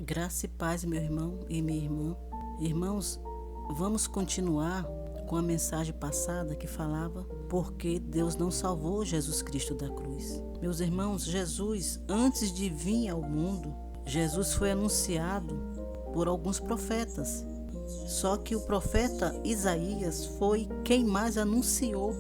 Graça e paz, meu irmão e minha irmã. Irmãos, vamos continuar com a mensagem passada que falava porque Deus não salvou Jesus Cristo da cruz. Meus irmãos, Jesus, antes de vir ao mundo, Jesus foi anunciado por alguns profetas. Só que o profeta Isaías foi quem mais anunciou,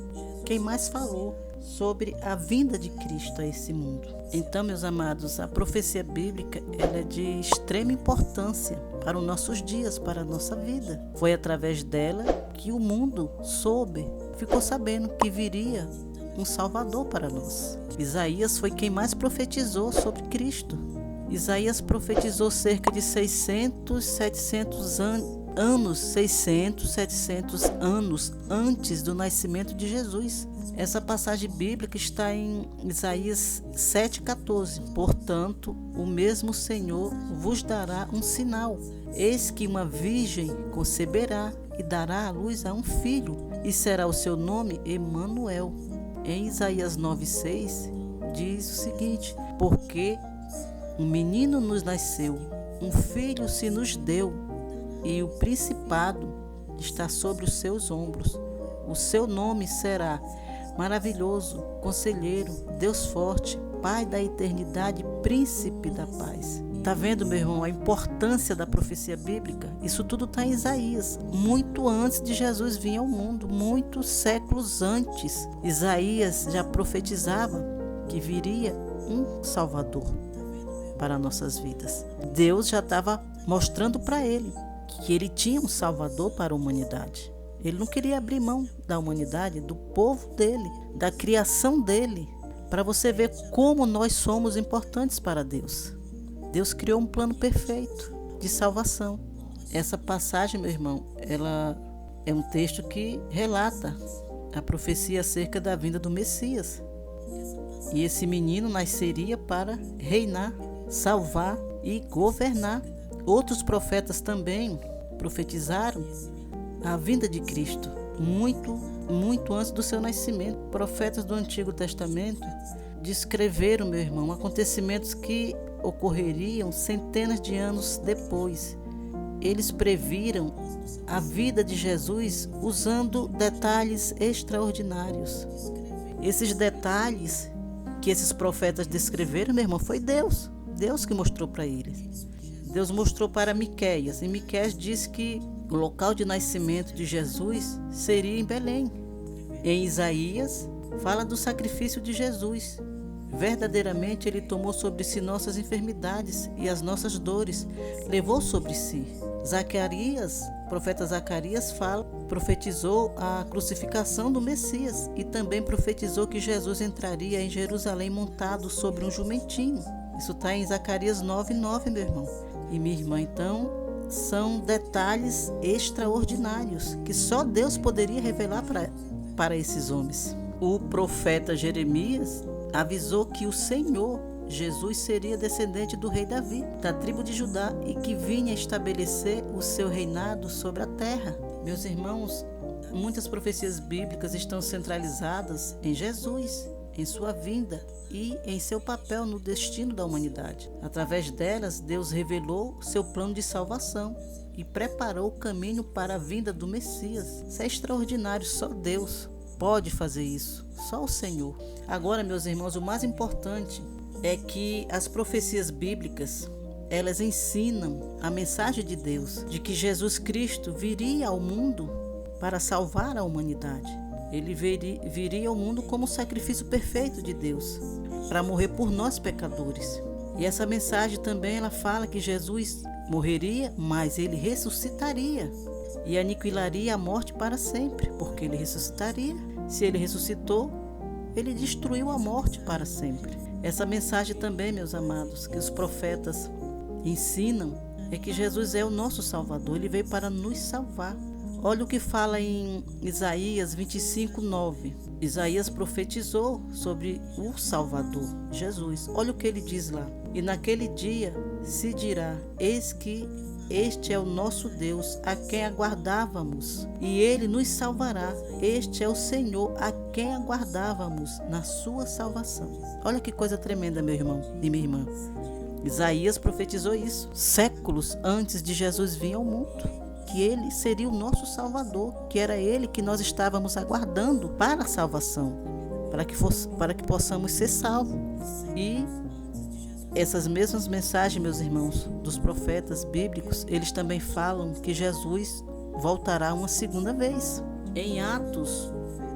quem mais falou sobre a vinda de Cristo a esse mundo. Então, meus amados, a profecia bíblica ela é de extrema importância para os nossos dias, para a nossa vida. Foi através dela que o mundo ficou sabendo que viria um Salvador para nós. Isaías foi quem mais profetizou sobre Cristo. Isaías profetizou cerca de 700 anos antes do nascimento de Jesus. Essa passagem bíblica está em Isaías 7,14. Portanto, o mesmo Senhor vos dará um sinal. Eis que uma virgem conceberá e dará à luz a um filho, e será o seu nome Emanuel. Em Isaías 9,6 diz o seguinte: porque um menino nos nasceu, um filho se nos deu, e o principado está sobre os seus ombros. O seu nome será Maravilhoso, Conselheiro, Deus Forte, Pai da Eternidade, Príncipe da Paz. Está vendo, meu irmão, a importância da profecia bíblica? Isso tudo está em Isaías, muito antes de Jesus vir ao mundo, muitos séculos antes. Isaías já profetizava que viria um Salvador para nossas vidas. Deus já estava mostrando para ele que ele tinha um Salvador para a humanidade. Ele não queria abrir mão da humanidade, do povo dele, da criação dele, para você ver como nós somos importantes para Deus. Deus criou um plano perfeito de salvação. Essa passagem, meu irmão, ela é um texto que relata a profecia acerca da vinda do Messias. E esse menino nasceria para reinar, salvar e governar. Outros profetas também profetizaram a vinda de Cristo, muito antes do seu nascimento. Profetas do Antigo Testamento descreveram, meu irmão, acontecimentos que ocorreriam centenas de anos depois. Eles previram a vida de Jesus usando detalhes extraordinários. Esses detalhes que esses profetas descreveram, meu irmão, foi Deus que mostrou para eles. Deus mostrou para Miqueias, e Miqueias disse que o local de nascimento de Jesus seria em Belém. Em Isaías, fala do sacrifício de Jesus. Verdadeiramente, ele tomou sobre si nossas enfermidades e as nossas dores, levou sobre si. O profeta Zacarias profetizou a crucificação do Messias e também profetizou que Jesus entraria em Jerusalém montado sobre um jumentinho. Isso está em Zacarias 9,9, meu irmão e minha irmã. Então, são detalhes extraordinários que só Deus poderia revelar para esses homens. O profeta Jeremias avisou que o Senhor, Jesus, seria descendente do rei Davi, da tribo de Judá, e que vinha estabelecer o seu reinado sobre a terra. Meus irmãos, muitas profecias bíblicas estão centralizadas em Jesus, em sua vinda e em seu papel no destino da humanidade. Através delas, Deus revelou seu plano de salvação e preparou o caminho para a vinda do Messias. Isso é extraordinário, só Deus pode fazer isso, só o Senhor. Agora, meus irmãos, o mais importante é que as profecias bíblicas, elas ensinam a mensagem de Deus, de que Jesus Cristo viria ao mundo para salvar a humanidade. Ele viria ao mundo como o sacrifício perfeito de Deus, para morrer por nós pecadores. E essa mensagem também ela fala que Jesus morreria, mas ele ressuscitaria e aniquilaria a morte para sempre, porque ele ressuscitaria. Se ele ressuscitou, ele destruiu a morte para sempre. Essa mensagem também, meus amados, que os profetas ensinam, é que Jesus é o nosso Salvador, ele veio para nos salvar. Olha o que fala em Isaías 25,9. Isaías profetizou sobre o Salvador, Jesus. Olha o que ele diz lá. E naquele dia se dirá: eis que este é o nosso Deus, a quem aguardávamos, e ele nos salvará. Este é o Senhor, a quem aguardávamos na sua salvação. Olha que coisa tremenda, meu irmão e minha irmã. Isaías profetizou isso séculos antes de Jesus vir ao mundo, que ele seria o nosso Salvador, que era ele que nós estávamos aguardando para a salvação, para que possamos ser salvos. E essas mesmas mensagens, meus irmãos, dos profetas bíblicos, eles também falam que Jesus voltará uma segunda vez. Em Atos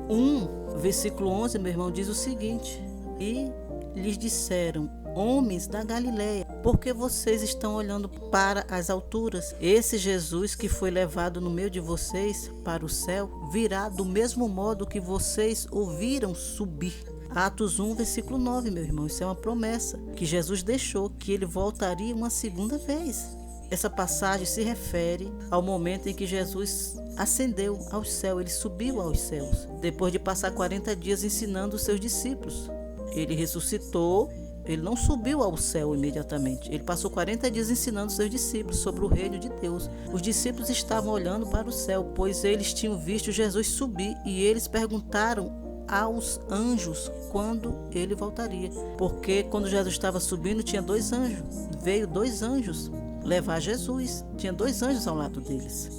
1, versículo 11, meu irmão, diz o seguinte: e lhes disseram: homens da Galileia, por que vocês estão olhando para as alturas? Esse Jesus que foi levado no meio de vocês para o céu virá do mesmo modo que vocês o viram subir. Atos 1, versículo 9, meu irmão, isso é uma promessa que Jesus deixou, que ele voltaria uma segunda vez. Essa passagem se refere ao momento em que Jesus ascendeu ao céu, ele subiu aos céus, depois de passar 40 dias ensinando os seus discípulos. Ele ressuscitou, ele não subiu ao céu imediatamente, ele passou 40 dias ensinando os seus discípulos sobre o reino de Deus. Os discípulos estavam olhando para o céu, pois eles tinham visto Jesus subir, e eles perguntaram aos anjos quando ele voltaria, porque quando Jesus estava subindo tinha 2 anjos, veio 2 anjos levar Jesus, tinha 2 anjos ao lado deles.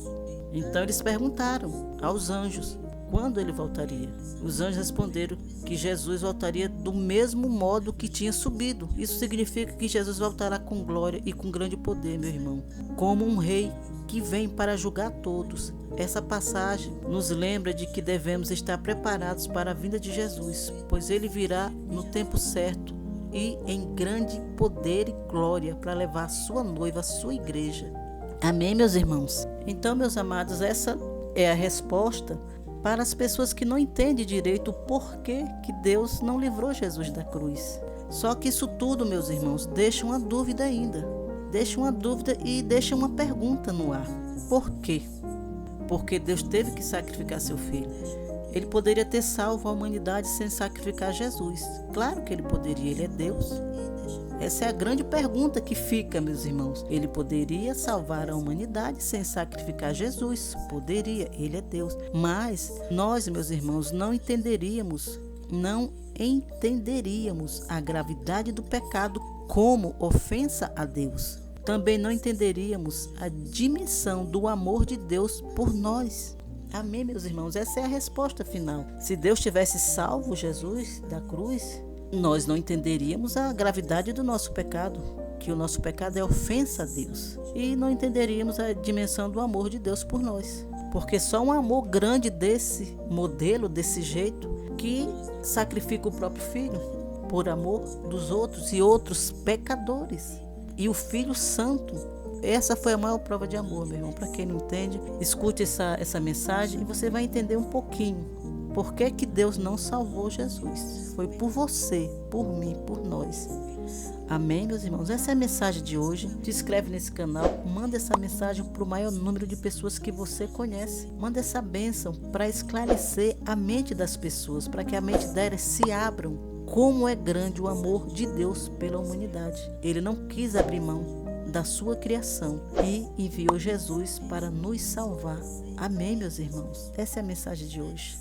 Então eles perguntaram aos anjos quando ele voltaria. Os anjos responderam que Jesus voltaria do mesmo modo que tinha subido. Isso significa que Jesus voltará com glória e com grande poder, meu irmão, como um rei que vem para julgar todos. Essa passagem nos lembra de que devemos estar preparados para a vinda de Jesus, pois ele virá no tempo certo e em grande poder e glória para levar a sua noiva, a sua igreja. Amém, meus irmãos? Então, meus amados, essa é a resposta para as pessoas que não entendem direito o porquê que Deus não livrou Jesus da cruz. Só que isso tudo, meus irmãos, deixa uma dúvida ainda. Deixa uma dúvida e deixa uma pergunta no ar. Por quê? Porque Deus teve que sacrificar seu filho. Ele poderia ter salvo a humanidade sem sacrificar Jesus. Claro que ele poderia, ele é Deus. Essa é a grande pergunta que fica, meus irmãos. Ele poderia salvar a humanidade sem sacrificar Jesus? Poderia, ele é Deus. Mas nós, meus irmãos, não entenderíamos a gravidade do pecado como ofensa a Deus. Também não entenderíamos a dimensão do amor de Deus por nós. Amém, meus irmãos? Essa é a resposta final. Se Deus tivesse salvo Jesus da cruz, nós não entenderíamos a gravidade do nosso pecado, que o nosso pecado é ofensa a Deus. E não entenderíamos a dimensão do amor de Deus por nós. Porque só um amor grande desse modelo, desse jeito, que sacrifica o próprio filho por amor dos outros e outros pecadores. E o Filho Santo, essa foi a maior prova de amor, meu irmão. Para quem não entende, escute essa mensagem e você vai entender um pouquinho. Por que que Deus não salvou Jesus? Foi por você, por mim, por nós. Amém, meus irmãos? Essa é a mensagem de hoje. Se inscreve nesse canal, manda essa mensagem para o maior número de pessoas que você conhece. Manda essa bênção para esclarecer a mente das pessoas, para que a mente delas se abram. Como é grande o amor de Deus pela humanidade. Ele não quis abrir mão da sua criação e enviou Jesus para nos salvar. Amém, meus irmãos? Essa é a mensagem de hoje.